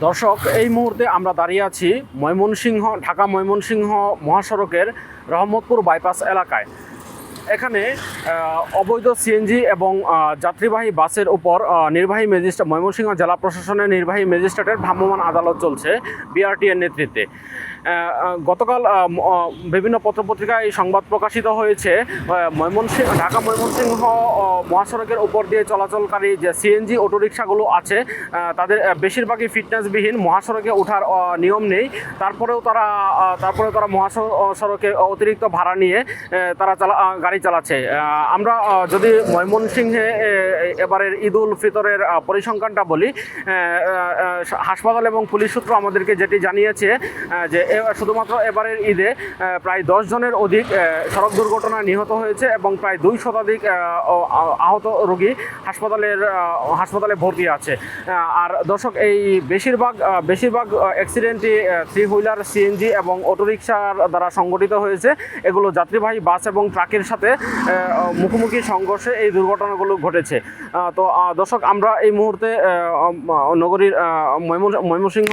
দর্শক, এই মুহূর্তে আমরা দাঁড়িয়ে আছি ঢাকা ময়মনসিংহ মহাসড়কের রহমতপুর বাইপাস এলাকায়। এখানে অবৈধ সিএনজি এবং যাত্রীবাহী বাসের উপর নির্বাহী ম্যাজিস্ট্রেট ময়মনসিংহ জেলা প্রশাসনের নির্বাহী ম্যাজিস্ট্রেটের ভ্রাম্যমাণ আদালত চলছে বিআরটিএর নেতৃত্বে। গতকাল বিভিন্ন পত্রপত্রিকায় সংবাদ প্রকাশিত হয়েছে ঢাকা ময়মনসিংহ মহাসড়কের উপর দিয়ে চলাচলকারী যে সিএনজি অটোরিকশাগুলো আছে তাদের বেশিরভাগই ফিটনেসবিহীন, মহাসড়কে ওঠার নিয়ম নেই। তারপরেও তারা মহাসড়কে অতিরিক্ত ভাড়া নিয়ে তারা গাড়ি চালাচ্ছে। আমরা যদি ময়মনসিংহে এবারের ঈদ উল ফিতরের পরিসংখ্যানটা বলি, হাসপাতাল এবং পুলিশ সূত্র আমাদেরকে যেটি জানিয়েছে যে শুধুমাত্র এবারের ঈদে প্রায় 10 জনের অধিক সড়ক দুর্ঘটনায় নিহত হয়েছে এবং প্রায় 2 শতাধিক আহত রোগী হাসপাতালে ভর্তি আছে। আর দর্শক, এই বেশিরভাগ অ্যাক্সিডেন্টই 3 হুইলার, সিএনজি এবং অটোরিকশার দ্বারা সংঘটিত হয়েছে। এগুলো যাত্রীবাহী বাস এবং ট্রাকের সাথে মুখোমুখি সংঘর্ষে এই দুর্ঘটনাগুলো ঘটেছে। তো দর্শক, আমরা এই মুহূর্তে নগরীর ময়মনসিংহ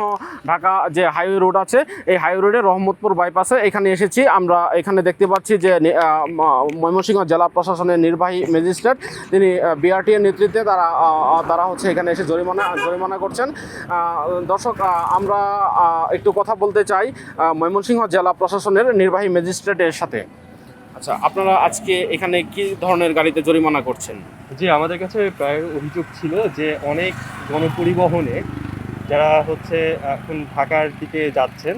ঢাকা যে হাইওয়ে রোড আছে, এই হাইওয়ে রোডে রহমতপুর বাইপাসে এখানে এসেছি। আমরা এখানে দেখতে পাচ্ছি যে ময়মনসিংহ জেলা প্রশাসনের নির্বাহী ম্যাজিস্ট্রেট, তিনি বিআরটি এর নেতৃত্বে তারা হচ্ছে এখানে এসে জরিমানা করছেন। দর্শক, আমরা একটু কথা বলতে চাই ময়মনসিংহ জেলা প্রশাসনের নির্বাহী ম্যাজিস্ট্রেটের সাথে। আচ্ছা, আপনারা আজকে এখানে কি ধরনের গাড়িতে জরিমানা করছেন? জি, আমাদের কাছে প্রায় অভিযোগ ছিল যে অনেক গণপরিবহনে যারা হচ্ছে এখন ঢাকার দিকে যাচ্ছেন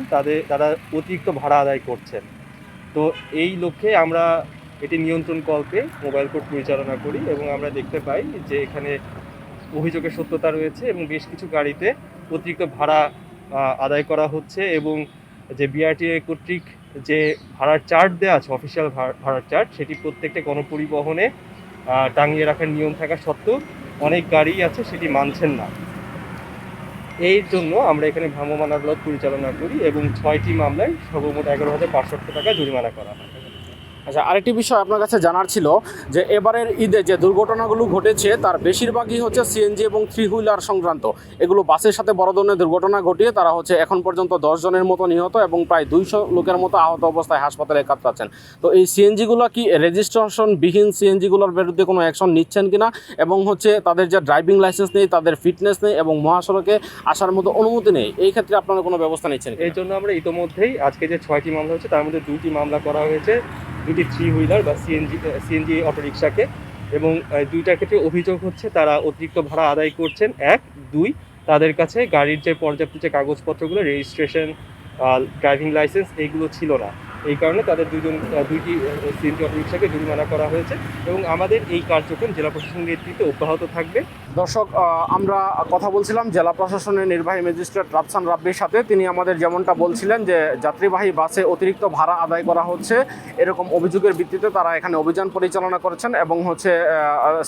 তারা অতিরিক্ত ভাড়া আদায় করছেন। তো এই লক্ষ্যে আমরা এটি নিয়ন্ত্রণকল্পে মোবাইল কোর্ট পরিচালনা করি এবং আমরা দেখতে পাই যে এখানে অভিযোগের সত্যতা রয়েছে এবং বেশ কিছু গাড়িতে অতিরিক্ত ভাড়া আদায় করা হচ্ছে এবং যে বিআরটিএ কর্তৃক যে ভাড়ার চার্ট দেওয়া আছে, অফিসিয়াল ভাড়ার চার্ট, সেটি প্রত্যেকটা গণপরিবহনে টাঙিয়ে রাখার নিয়ম থাকা সত্ত্বেও অনেক গাড়ি আছে সেটি মানছেন না। এই জন্য আমরা এখানে ভ্রাম্যমাণ আদালত পরিচালনা করি এবং 6টি মামলায় সর্বমোট 11,500 টাকা জরিমানা করা হয়। আচ্ছা, আরেকটি বিষয় আপনার কাছে জানার ছিল যে এবারের ঈদে যে দুর্ঘটনাগুলো ঘটেছে তার বেশিরভাগই হচ্ছে সিএনজি এবং 3 হুইলার সংক্রান্ত। এগুলো বাসের সাথে বড় ধরনের দুর্ঘটনা ঘটিয়ে তারা হচ্ছে এখন পর্যন্ত 10 জনের মতো নিহত এবং প্রায় 200 লোকের মতো আহত অবস্থায় হাসপাতালে কাতরাচ্ছেন। তো এই সিএনজিগুলো কি রেজিস্ট্রেশনবিহীন সিএনজিগুলোর বিরুদ্ধে কোনো অ্যাকশন নিচ্ছেন কিনা, এবং হচ্ছে তাদের যে ড্রাইভিং লাইসেন্স নেই, তাদের ফিটনেস নেই এবং মহাসড়কে আসার মতো অনুমতি নেই, এই ক্ষেত্রে আপনারা কোনো ব্যবস্থা নিচ্ছেন? এই জন্য আমরা ইতোমধ্যেই আজকে যে 6টি মামলা হচ্ছে তার মধ্যে 2টি মামলা করা হয়েছে, 2টি 3 হুইলার বা সিএনজি অটোরিকশাকে, এবং 2টার ক্ষেত্রে অভিযোগ হচ্ছে তারা অতিরিক্ত ভাড়া আদায় করছেন। 1, 2 তাদের কাছে গাড়ির যে পর্যাপ্ত যে কাগজপত্রগুলো, রেজিস্ট্রেশন, ড্রাইভিং লাইসেন্স, এইগুলো ছিল না। এই কারণে তাদের 2টি সিএনজি অটোরিকশাকে জরিমানা করা হয়েছে এবং আমাদের এই কার্যক্রম জেলা প্রশাসনের নেতৃত্বে অব্যাহত থাকবে। দর্শক, আমরা কথা বলছিলাম জেলা প্রশাসনের নির্বাহী ম্যাজিস্ট্রেট রাফসান রাব্বির সাথে। তিনি আমাদের যেমনটা বলছিলেন যে যাত্রীবাহী বাসে অতিরিক্ত ভাড়া আদায় করা হচ্ছে, এরকম অভিযোগের ভিত্তিতে তারা এখানে অভিযান পরিচালনা করেছেন এবং হচ্ছে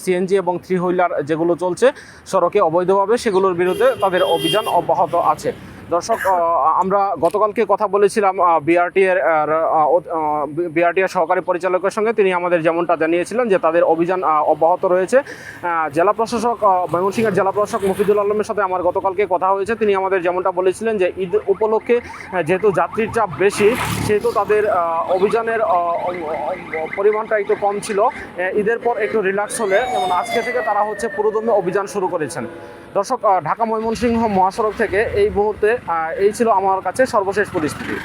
সিএনজি এবং 3 হুইলার যেগুলো চলছে সড়কে অবৈধভাবে, সেগুলোর বিরুদ্ধে তাদের অভিযান অব্যাহত আছে। দর্শক, আমরা গতকালকে কথা বলেছিলাম বিআরটিএর সহকারী পরিচালকের সঙ্গে। তিনি আমাদের যেমনটা জানিয়েছিলেন যে তাদের অভিযান অব্যাহত রয়েছে। জেলা প্রশাসক ময়মনসিংহের জেলা প্রশাসক মফিজুল আলমের সাথে আমার গতকালকে কথা হয়েছে। তিনি আমাদের যেমনটা বলেছিলেন যে ঈদ উপলক্ষে যেহেতু যাত্রীর চাপ বেশি, সেহেতু তাদের অভিযানের পরিমাণটা একটু কম ছিল। ঈদের পর একটু রিল্যাক্স হলে, যেমন আজকে থেকে তারা হচ্ছে পুরোদমে অভিযান শুরু করেছেন। দর্শক, ঢাকা ময়মনসিংহ মহাসড়ক থেকে এই মুহূর্তে এই ছিল আমার কাছে সর্বশেষ পরিস্থিতি।